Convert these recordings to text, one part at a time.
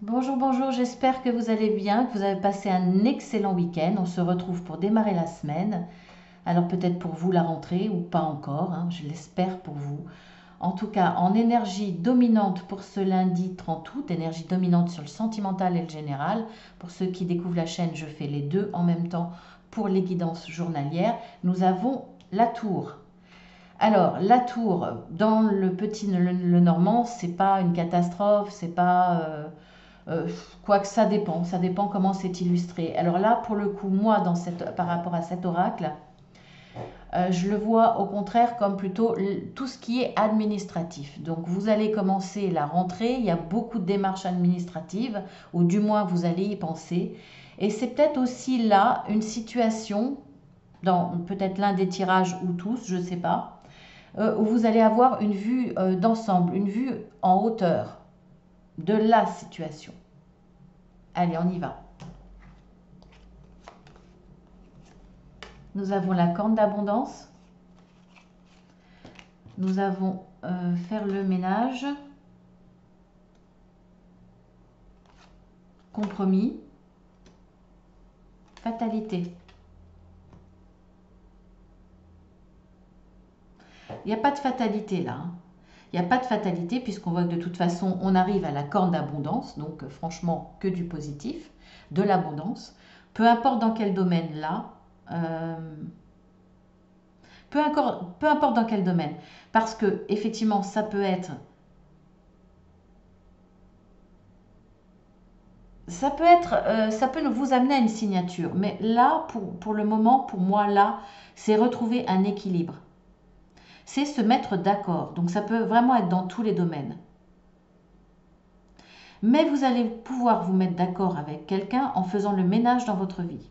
Bonjour, bonjour, j'espère que vous allez bien, que vous avez passé un excellent week-end. On se retrouve pour démarrer la semaine. Alors peut-être pour vous la rentrée ou pas encore, hein, je l'espère pour vous. En tout cas, en énergie dominante pour ce lundi 30 août, énergie dominante sur le sentimental et le général. Pour ceux qui découvrent la chaîne, je fais les deux en même temps pour les guidances journalières. Nous avons la tour. Alors, la tour, dans le normand, c'est pas une catastrophe, c'est pas euh, quoique ça dépend comment c'est illustré. Alors là, pour le coup, moi, par rapport à cet oracle, je le vois au contraire comme plutôt tout ce qui est administratif. Donc vous allez commencer la rentrée, il y a beaucoup de démarches administratives, ou du moins vous allez y penser. Et c'est peut-être aussi là une situation, dans peut-être l'un des tirages ou tous, je ne sais pas, où vous allez avoir une vue d'ensemble, une vue en hauteur de la situation. Allez, on y va. Nous avons la corne d'abondance. Nous avons faire le ménage, compromis, fatalité. Il n'y a pas de fatalité là, hein. Il n'y a pas de fatalité puisqu'on voit que de toute façon on arrive à la corne d'abondance, donc franchement que du positif, de l'abondance. Peu importe dans quel domaine là, euh, peu importe dans quel domaine, parce que effectivement ça peut vous amener à une signature, mais là, pour le moment, pour moi, là, c'est retrouver un équilibre. C'est se mettre d'accord. Donc ça peut vraiment être dans tous les domaines. Mais vous allez pouvoir vous mettre d'accord avec quelqu'un en faisant le ménage dans votre vie.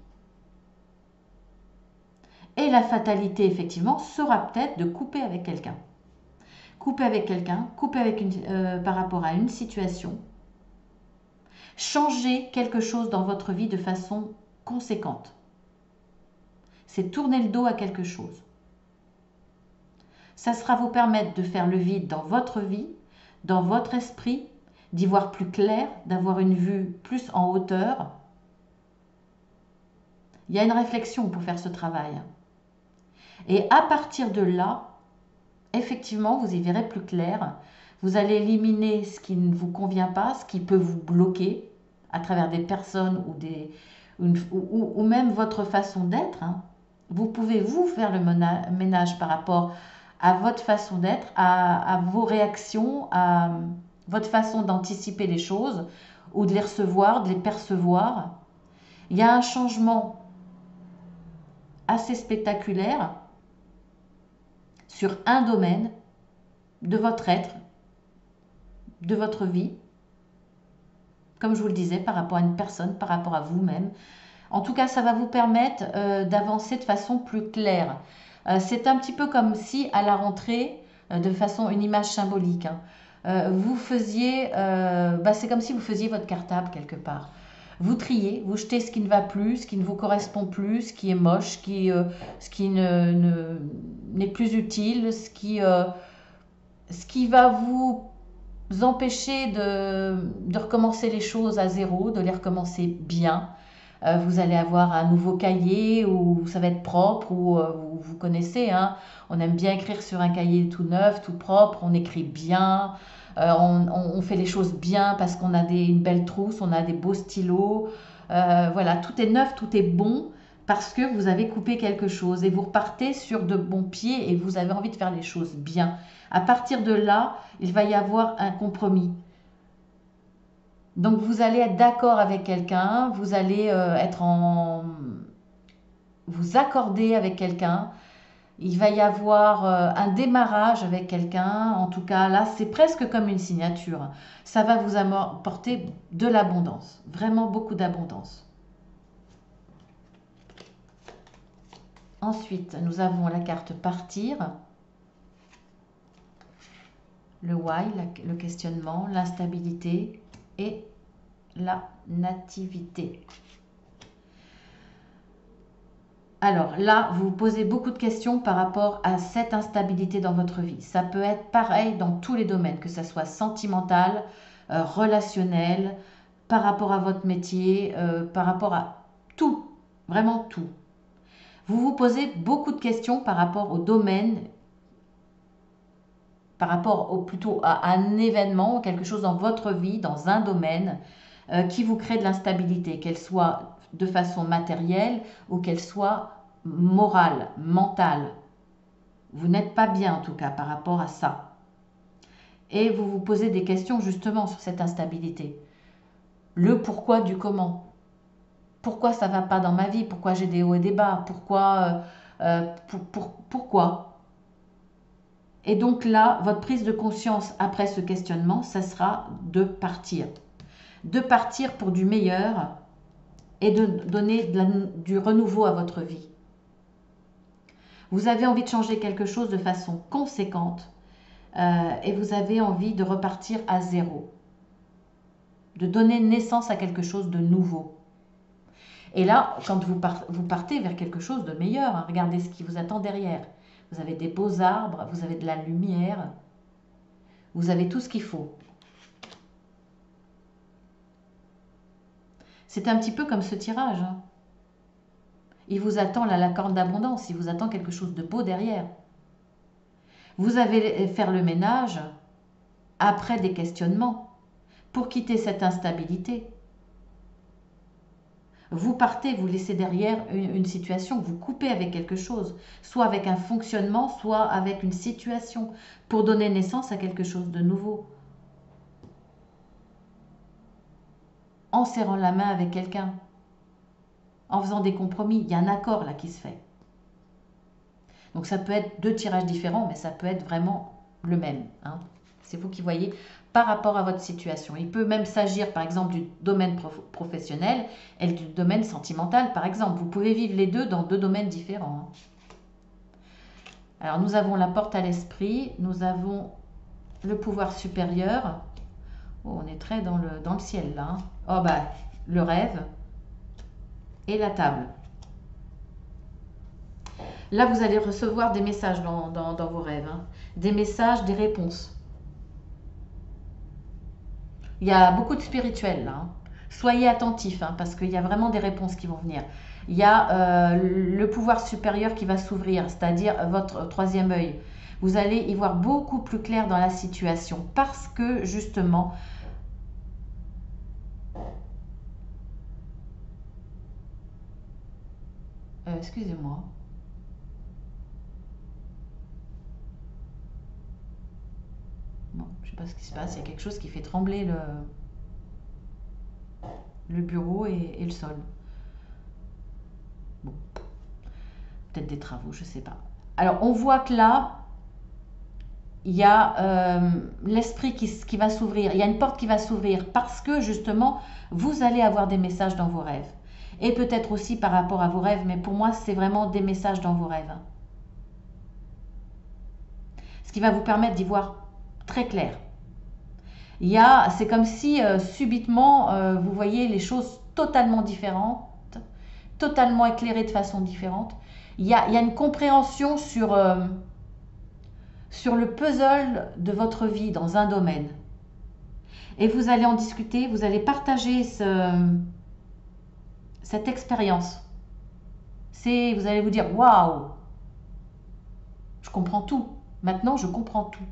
Et la fatalité, effectivement, sera peut-être de couper avec quelqu'un. Couper avec quelqu'un, par rapport à une situation. Changer quelque chose dans votre vie de façon conséquente. C'est tourner le dos à quelque chose. Ça sera vous permettre de faire le vide dans votre vie, dans votre esprit, d'y voir plus clair, d'avoir une vue plus en hauteur. Il y a une réflexion pour faire ce travail. Et à partir de là, effectivement, vous y verrez plus clair. Vous allez éliminer ce qui ne vous convient pas, ce qui peut vous bloquer à travers des personnes ou même votre façon d'être, hein. Vous pouvez vous faire le ménage par rapport à votre façon d'être, à vos réactions, à votre façon d'anticiper les choses ou de les recevoir, de les percevoir. Il y a un changement assez spectaculaire sur un domaine de votre être, de votre vie, comme je vous le disais, par rapport à une personne, par rapport à vous-même. En tout cas, ça va vous permettre d'avancer de façon plus claire. C'est un petit peu comme si à la rentrée, de façon une image symbolique, hein, vous faisiez, c'est comme si vous faisiez votre cartable quelque part. Vous triez, vous jetez ce qui ne va plus, ce qui ne vous correspond plus, ce qui est moche, ce qui n'est plus utile, ce qui va vous empêcher de recommencer les choses à zéro, de les recommencer bien. Vous allez avoir un nouveau cahier où ça va être propre, où vous connaissez, hein, on aime bien écrire sur un cahier tout neuf, tout propre, on écrit bien, on fait les choses bien parce qu'on a une belle trousse, on a des beaux stylos. Voilà, tout est neuf, tout est bon parce que vous avez coupé quelque chose et vous repartez sur de bons pieds et vous avez envie de faire les choses bien. À partir de là, il va y avoir un compromis. Donc vous allez être d'accord avec quelqu'un, vous allez vous accorder avec quelqu'un, il va y avoir un démarrage avec quelqu'un, en tout cas là c'est presque comme une signature. Ça va vous apporter de l'abondance, vraiment beaucoup d'abondance. Ensuite, nous avons la carte partir, le why, le questionnement, l'instabilité et la nativité. Alors là, vous vous posez beaucoup de questions par rapport à cette instabilité dans votre vie. Ça peut être pareil dans tous les domaines, que ce soit sentimental, relationnel, par rapport à votre métier, par rapport à tout, vraiment tout. Vous vous posez beaucoup de questions par rapport au domaine, par rapport plutôt à un événement, quelque chose dans votre vie, dans un domaine qui vous crée de l'instabilité, qu'elle soit de façon matérielle ou qu'elle soit morale, mentale. Vous n'êtes pas bien en tout cas par rapport à ça. Et vous vous posez des questions justement sur cette instabilité. Le pourquoi du comment. Pourquoi ça ne va pas dans ma vie? Pourquoi j'ai des hauts et des bas? Pourquoi? Et donc là, votre prise de conscience après ce questionnement, ça sera de partir. De partir pour du meilleur et de donner du renouveau à votre vie. Vous avez envie de changer quelque chose de façon conséquente et vous avez envie de repartir à zéro. De donner naissance à quelque chose de nouveau. Et là, quand vous partez vers quelque chose de meilleur, hein, regardez ce qui vous attend derrière. Vous avez des beaux arbres, vous avez de la lumière, vous avez tout ce qu'il faut. C'est un petit peu comme ce tirage. Hein. Il vous attend là, la corne d'abondance, il vous attend quelque chose de beau derrière. Vous allez faire le ménage après des questionnements pour quitter cette instabilité. Vous partez, vous laissez derrière une situation, vous coupez avec quelque chose, soit avec un fonctionnement, soit avec une situation, pour donner naissance à quelque chose de nouveau. En serrant la main avec quelqu'un, en faisant des compromis, il y a un accord là qui se fait. Donc ça peut être 2 tirages différents, mais ça peut être vraiment le même. Hein. C'est vous qui voyez par rapport à votre situation. Il peut même s'agir par exemple du domaine professionnel et du domaine sentimental par exemple. Vous pouvez vivre les deux dans 2 domaines différents. Hein. Alors nous avons la porte à l'esprit, nous avons le pouvoir supérieur. Oh, on est très dans le ciel là. Hein. Oh bah, le rêve et la table. Là, vous allez recevoir des messages dans vos rêves. Hein. Des messages, des réponses. Il y a beaucoup de spirituel là. Hein. Soyez attentifs hein, parce qu'il y a vraiment des réponses qui vont venir. Il y a le pouvoir supérieur qui va s'ouvrir, c'est-à-dire votre 3e œil. Vous allez y voir beaucoup plus clair dans la situation parce que justement, excusez-moi. Bon, je ne sais pas ce qui se passe, il y a quelque chose qui fait trembler le bureau et le sol. Bon, peut-être des travaux, je ne sais pas. Alors, on voit que là, il y a l'esprit qui va s'ouvrir, il y a une porte qui va s'ouvrir parce que justement, vous allez avoir des messages dans vos rêves. Et peut-être aussi par rapport à vos rêves, mais pour moi, c'est vraiment des messages dans vos rêves. Ce qui va vous permettre d'y voir très clair. C'est comme si subitement vous voyez les choses totalement différentes, totalement éclairées de façon différente. Il y a une compréhension sur le puzzle de votre vie dans un domaine. Et vous allez en discuter, vous allez partager cette expérience. Vous allez vous dire waouh, je comprends tout. Maintenant, je comprends tout.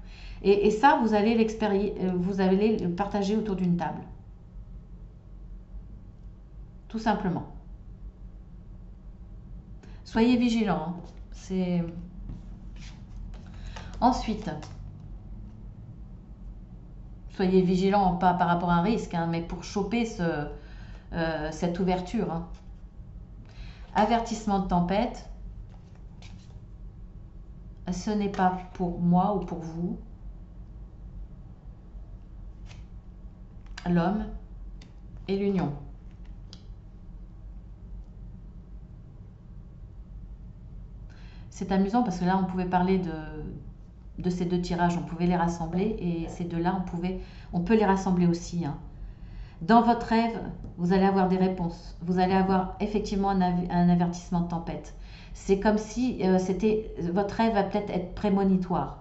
Et ça, vous allez le partager autour d'une table. Tout simplement. Soyez vigilants. Hein. Ensuite, soyez vigilants, pas par rapport à un risque, hein, mais pour choper cette ouverture. Hein. Avertissement de tempête. Ce n'est pas pour moi ou pour vous. L'homme et l'union. C'est amusant parce que là, on pouvait parler de ces 2 tirages, on pouvait les rassembler et ces 2-là, on peut les rassembler aussi. Hein. Dans votre rêve, vous allez avoir des réponses. Vous allez avoir effectivement un avertissement de tempête. C'est comme si votre rêve va peut-être être prémonitoire.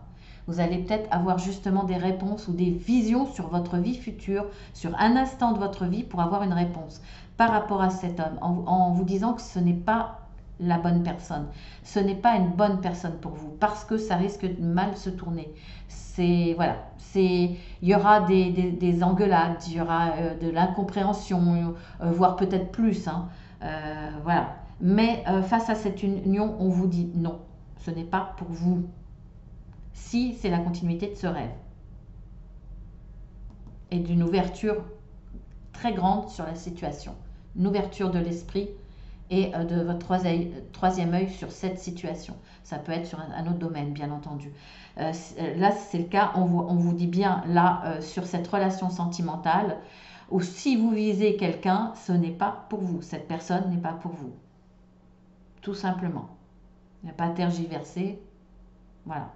Vous allez peut-être avoir justement des réponses ou des visions sur votre vie future, sur un instant de votre vie pour avoir une réponse par rapport à cet homme, en vous disant que ce n'est pas la bonne personne. Ce n'est pas une bonne personne pour vous parce que ça risque de mal se tourner. C'est voilà, il y aura des engueulades, il y aura de l'incompréhension, voire peut-être plus. Hein. Voilà. Mais face à cette union, on vous dit non, ce n'est pas pour vous. Si c'est la continuité de ce rêve et d'une ouverture très grande sur la situation, une ouverture de l'esprit et de votre troisième œil sur cette situation. Ça peut être sur un autre domaine, bien entendu. Là, c'est le cas, on vous dit bien, là, sur cette relation sentimentale, ou si vous visez quelqu'un, ce n'est pas pour vous. Cette personne n'est pas pour vous. Tout simplement. Il n'y a pas à tergiverser. Voilà.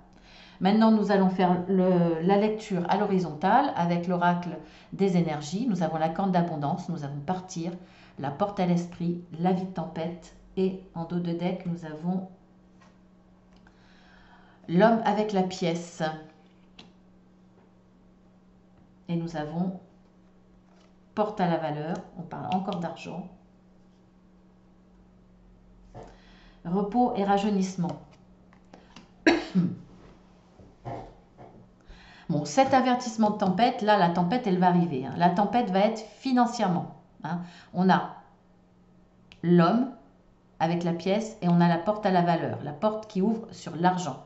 Maintenant, nous allons faire la lecture à l'horizontale avec l'oracle des énergies. Nous avons la corne d'abondance, nous avons partir, la porte à l'esprit, la vie de tempête et en dos de deck, nous avons l'homme avec la pièce. Et nous avons porte à la valeur, on parle encore d'argent. Repos et rajeunissement. Bon, cet avertissement de tempête, là, la tempête, elle va arriver. Hein. La tempête va être financièrement. Hein. On a l'homme avec la pièce et on a la porte à la valeur, la porte qui ouvre sur l'argent.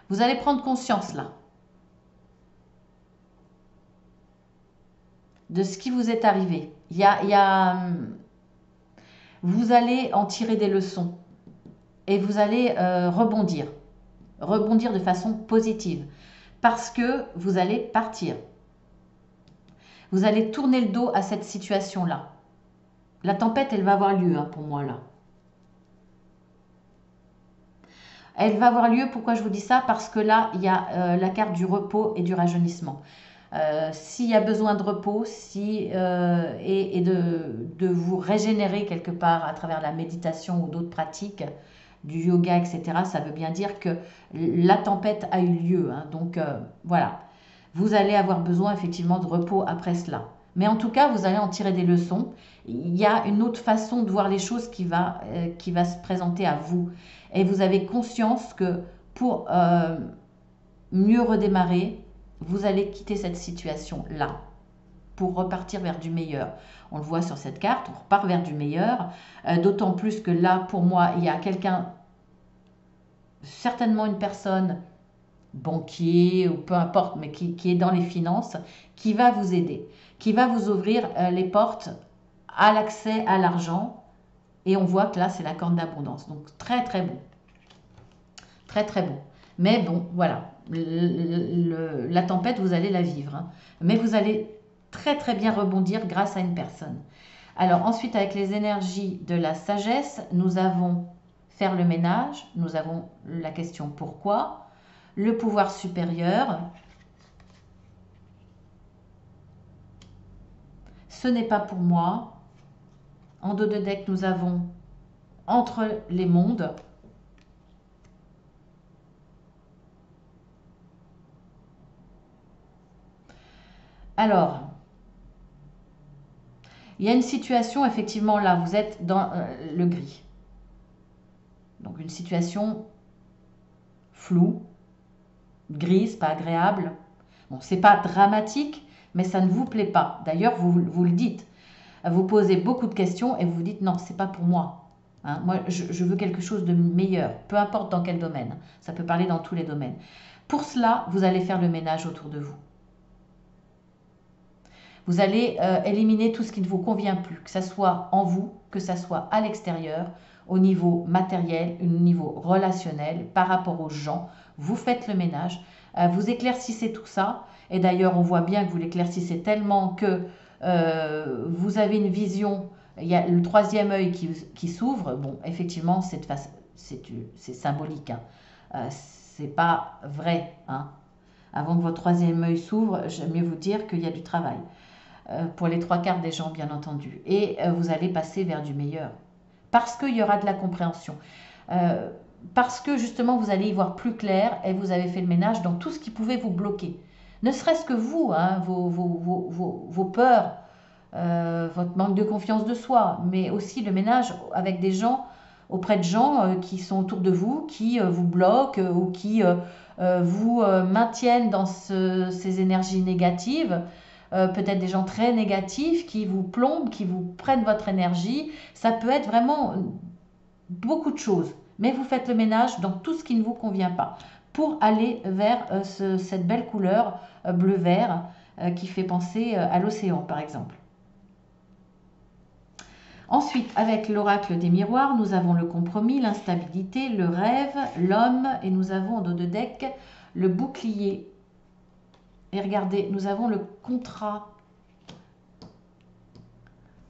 Vous allez prendre conscience, là, de ce qui vous est arrivé. Vous allez en tirer des leçons et vous allez rebondir de façon positive parce que vous allez partir. Vous allez tourner le dos à cette situation-là. La tempête, elle va avoir lieu pour moi là. Elle va avoir lieu, pourquoi je vous dis ça? Parce que là, il y a la carte du repos et du rajeunissement. S'il y a besoin de repos et de vous régénérer quelque part à travers la méditation ou d'autres pratiques, du yoga, etc., ça veut bien dire que la tempête a eu lieu. Hein, donc voilà, vous allez avoir besoin effectivement de repos après cela. Mais en tout cas, vous allez en tirer des leçons. Il y a une autre façon de voir les choses qui va se présenter à vous. Et vous avez conscience que pour mieux redémarrer, vous allez quitter cette situation-là pour repartir vers du meilleur. On le voit sur cette carte, on repart vers du meilleur. D'autant plus que là, pour moi, il y a quelqu'un, certainement une personne, banquier ou peu importe, mais qui est dans les finances, qui va vous aider, qui va vous ouvrir les portes à l'accès à l'argent. Et on voit que là, c'est la corne d'abondance. Donc, très, très bon. Très, très bon. Mais bon, voilà. La tempête, vous allez la vivre. Hein. Mais vous allez très, très bien rebondir grâce à une personne. Alors, ensuite, avec les énergies de la sagesse, nous avons faire le ménage. Nous avons la question pourquoi. Le pouvoir supérieur. Ce n'est pas pour moi. En dos de deck, nous avons entre les mondes. Alors, il y a une situation, effectivement, là, vous êtes dans le gris. Donc, une situation floue, grise, pas agréable. Bon, c'est pas dramatique, mais ça ne vous plaît pas. D'ailleurs, vous le dites. Vous posez beaucoup de questions et vous vous dites non, c'est pas pour moi. Hein, moi, je veux quelque chose de meilleur, peu importe dans quel domaine. Ça peut parler dans tous les domaines. Pour cela, vous allez faire le ménage autour de vous. Vous allez éliminer tout ce qui ne vous convient plus, que ce soit en vous, que ce soit à l'extérieur, au niveau matériel, au niveau relationnel, par rapport aux gens. Vous faites le ménage, vous éclaircissez tout ça. Et d'ailleurs, on voit bien que vous l'éclaircissez tellement que vous avez une vision. Il y a le troisième œil qui s'ouvre. Bon, effectivement, c'est symbolique. Hein. C'est pas vrai. Hein. Avant que votre troisième œil s'ouvre, j'aime mieux vous dire qu'il y a du travail. pour les 3 quarts des gens, bien entendu. Et vous allez passer vers du meilleur. Parce qu'il y aura de la compréhension. Parce que justement, vous allez y voir plus clair et vous avez fait le ménage dans tout ce qui pouvait vous bloquer. Ne serait-ce que vous, hein, vos peurs, votre manque de confiance de soi, mais aussi le ménage avec des gens, auprès de gens qui sont autour de vous, qui vous bloquent ou qui vous maintiennent dans ces énergies négatives. Peut-être des gens très négatifs qui vous plombent, qui vous prennent votre énergie. Ça peut être vraiment beaucoup de choses. Mais vous faites le ménage dans tout ce qui ne vous convient pas pour aller vers cette belle couleur bleu-vert qui fait penser à l'océan, par exemple. Ensuite, avec l'oracle des miroirs, nous avons le compromis, l'instabilité, le rêve, l'homme, et nous avons en dos de deck le bouclier. Et regardez, nous avons le contrat,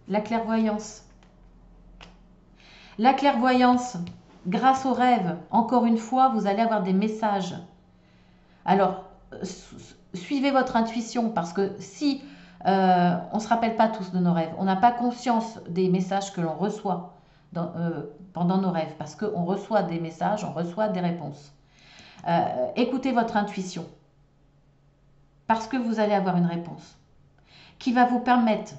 la clairvoyance. La clairvoyance, grâce au rêve, encore une fois, vous allez avoir des messages. Alors, suivez votre intuition, parce que si on ne se rappelle pas tous de nos rêves, on n'a pas conscience des messages que l'on reçoit pendant nos rêves, parce qu'on reçoit des messages, on reçoit des réponses. Écoutez votre intuition, parce que vous allez avoir une réponse qui va vous permettre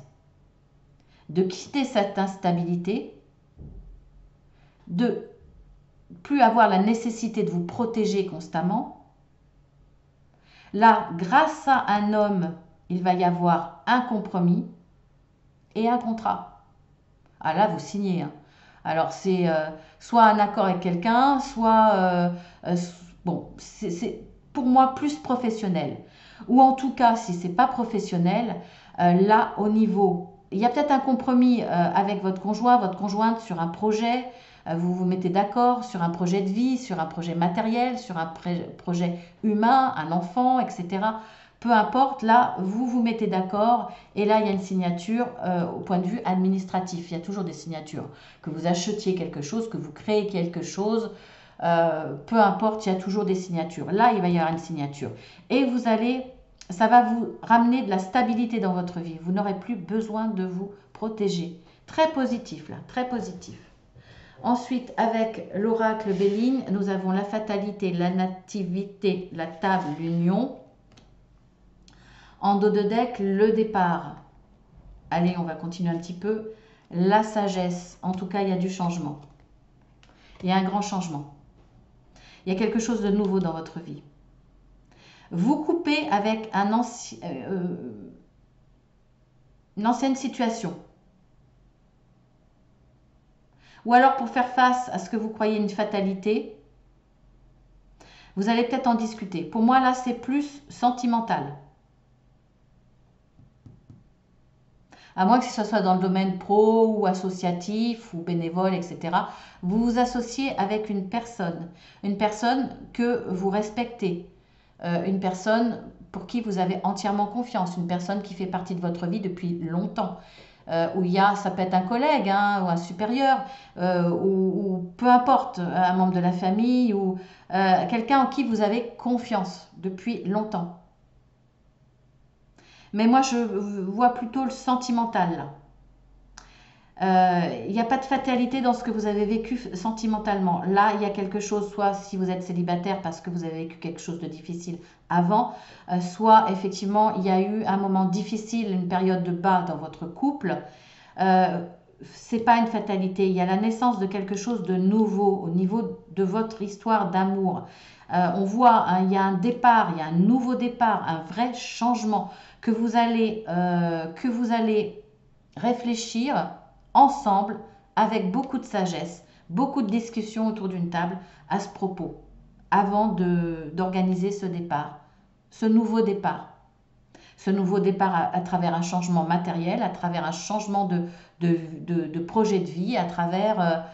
de quitter cette instabilité, de plus avoir la nécessité de vous protéger constamment. Là, grâce à un homme, il va y avoir un compromis et un contrat. Ah là, vous signez. Hein. Alors, c'est soit un accord avec quelqu'un, soit... bon, c'est pour moi plus professionnel. Ou en tout cas, si c'est pas professionnel, là, au niveau... Il y a peut-être un compromis avec votre conjoint, votre conjointe sur un projet. Vous vous mettez d'accord sur un projet de vie, sur un projet matériel, sur un projet humain, un enfant, etc. Peu importe, là, vous vous mettez d'accord et là, il y a une signature au point de vue administratif. Il y a toujours des signatures. Que vous achetiez quelque chose, que vous créez quelque chose, peu importe, il y a toujours des signatures. Là, il va y avoir une signature. Et vous allez, ça va vous ramener de la stabilité dans votre vie. Vous n'aurez plus besoin de vous protéger. Très positif, là, très positif. Ensuite, avec l'oracle Béline, nous avons la fatalité, la nativité, la table, l'union. En dos de deck, le départ. Allez, on va continuer un petit peu. La sagesse. En tout cas, il y a du changement. Il y a un grand changement. Il y a quelque chose de nouveau dans votre vie. Vous coupez avec une ancienne situation. Ou alors pour faire face à ce que vous croyez une fatalité, vous allez peut-être en discuter. Pour moi, là, c'est plus sentimental. À moins que ce soit dans le domaine pro ou associatif ou bénévole, etc. Vous vous associez avec une personne que vous respectez, une personne pour qui vous avez entièrement confiance, une personne qui fait partie de votre vie depuis longtemps. Où il y a, ça peut être un collègue hein, ou un supérieur, ou peu importe, un membre de la famille, ou quelqu'un en qui vous avez confiance depuis longtemps. Mais moi, je vois plutôt le sentimental là. Il n'y a pas de fatalité dans ce que vous avez vécu sentimentalement. Là, il y a quelque chose, soit si vous êtes célibataire parce que vous avez vécu quelque chose de difficile avant, soit effectivement, il y a eu un moment difficile, une période de bas dans votre couple. C'est pas une fatalité. Il y a la naissance de quelque chose de nouveau au niveau de votre histoire d'amour. On voit, hein, il y a un départ, il y a un nouveau départ, un vrai changement que vous allez réfléchir ensemble avec beaucoup de sagesse, beaucoup de discussions autour d'une table à ce propos, avant d'organiser ce départ, ce nouveau départ. Ce nouveau départ à travers un changement matériel, à travers un changement de projet de vie, à travers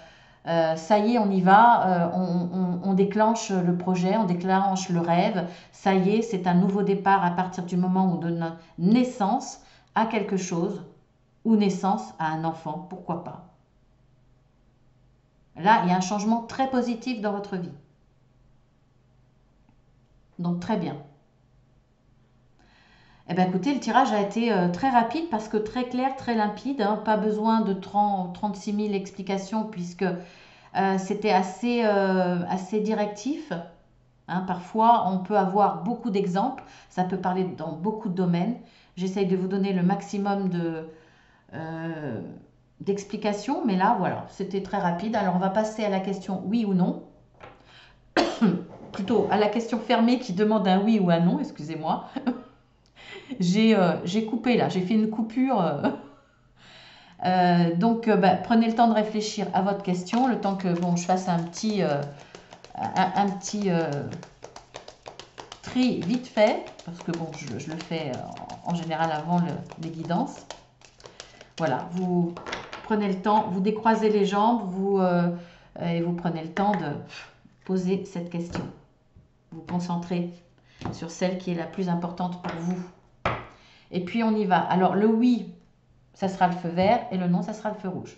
ça y est, on y va, on déclenche le projet, on déclenche le rêve, ça y est, c'est un nouveau départ à partir du moment où on donne naissance à quelque chose, ou naissance à un enfant, pourquoi pas. Là, il y a un changement très positif dans votre vie. Donc très bien. Eh bien, écoutez, le tirage a été très rapide parce que très clair, très limpide, hein, pas besoin de 36 000 explications puisque c'était assez directif. Hein. Parfois, on peut avoir beaucoup d'exemples, ça peut parler dans beaucoup de domaines. J'essaye de vous donner le maximum euh, d'explications, mais là, voilà, c'était très rapide. Alors, on va passer à la question oui ou non. Plutôt à la question fermée qui demande un oui ou un non, excusez-moi. J'ai coupé là, j'ai fait une coupure. Donc, bah, prenez le temps de réfléchir à votre question, le temps que bon, je fasse un petit tri vite fait, parce que bon, je le fais en général avant les guidances. Voilà, vous prenez le temps, vous décroisez les jambes, et vous prenez le temps de poser cette question. Vous concentrez sur celle qui est la plus importante pour vous. Et puis on y va. Alors le oui, ça sera le feu vert, et le non, ça sera le feu rouge.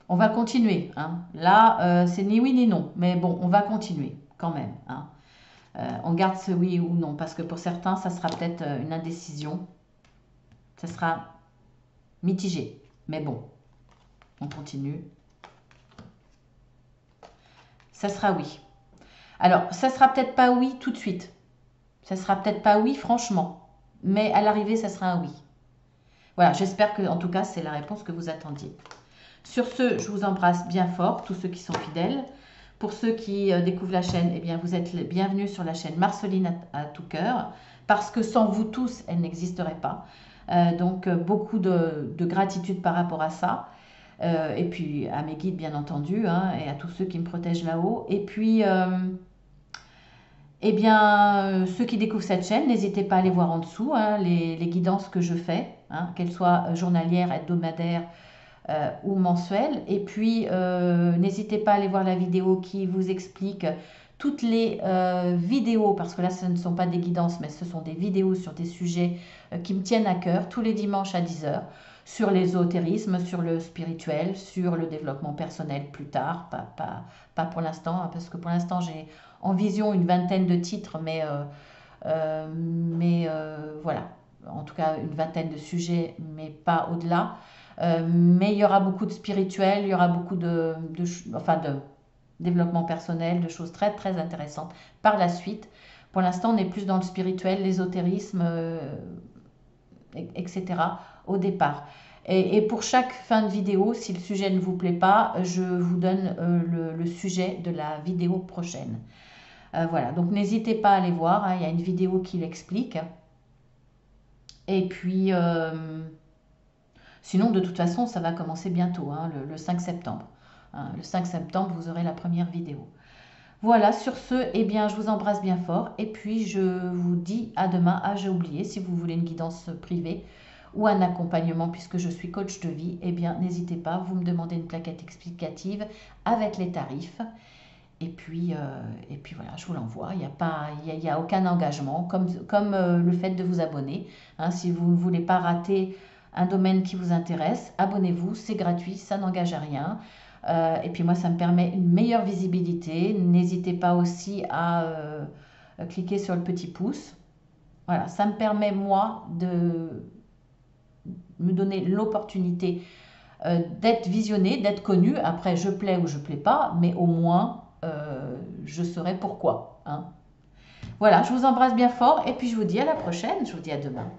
On va continuer. Hein. Là, c'est ni oui ni non. Mais bon, on va continuer quand même. Hein. On garde ce oui ou non. Parce que pour certains, ça sera peut-être une indécision. Ça sera mitigé. Mais bon, on continue. Ça sera oui. Alors, ça sera peut-être pas oui tout de suite. Ça sera peut-être pas oui franchement. Mais à l'arrivée, ça sera un oui. Voilà, j'espère que en tout cas, c'est la réponse que vous attendiez. Sur ce, je vous embrasse bien fort, tous ceux qui sont fidèles. Pour ceux qui découvrent la chaîne, eh bien, vous êtes les bienvenus sur la chaîne Marceline à tout cœur, parce que sans vous tous, elle n'existerait pas. Donc, beaucoup de gratitude par rapport à ça. Et puis, à mes guides, bien entendu, hein, et à tous ceux qui me protègent là-haut. Et puis, eh bien, ceux qui découvrent cette chaîne, n'hésitez pas à aller voir en dessous hein, les guidances que je fais, hein, qu'elles soient journalières, hebdomadaires, ou mensuel. Et puis, n'hésitez pas à aller voir la vidéo qui vous explique toutes les vidéos, parce que là, ce ne sont pas des guidances, mais ce sont des vidéos sur des sujets qui me tiennent à cœur, tous les dimanches à 10 h, sur l'ésotérisme, sur le spirituel, sur le développement personnel plus tard, pas pour l'instant, hein, parce que pour l'instant, j'ai en vision une vingtaine de titres, mais voilà, en tout cas une vingtaine de sujets, mais pas au-delà. Mais il y aura beaucoup de spirituel, il y aura beaucoup de développement personnel, de choses très très intéressantes par la suite. Pour l'instant, on est plus dans le spirituel, l'ésotérisme, etc. au départ. Et pour chaque fin de vidéo, si le sujet ne vous plaît pas, je vous donne le sujet de la vidéo prochaine. Voilà, donc n'hésitez pas à aller voir, hein, il y a une vidéo qui l'explique. Et puis, sinon, de toute façon, ça va commencer bientôt, hein, le 5 septembre. Hein, le 5 septembre, vous aurez la première vidéo. Voilà, sur ce, eh bien, je vous embrasse bien fort. Et puis, je vous dis à demain. Ah, j'ai oublié, si vous voulez une guidance privée ou un accompagnement, puisque je suis coach de vie, eh bien, n'hésitez pas, vous me demandez une plaquette explicative avec les tarifs. Et puis voilà, je vous l'envoie. Il y a aucun engagement, comme le fait de vous abonner. Hein, si vous ne voulez pas rater un domaine qui vous intéresse, abonnez-vous, c'est gratuit, ça n'engage à rien. Et puis moi, ça me permet une meilleure visibilité. N'hésitez pas aussi à cliquer sur le petit pouce. Voilà, ça me permet moi de me donner l'opportunité d'être visionné, d'être connu. Après, je plais ou je plais pas, mais au moins, je saurai pourquoi. Hein. Voilà, je vous embrasse bien fort et puis je vous dis à la prochaine. Je vous dis à demain.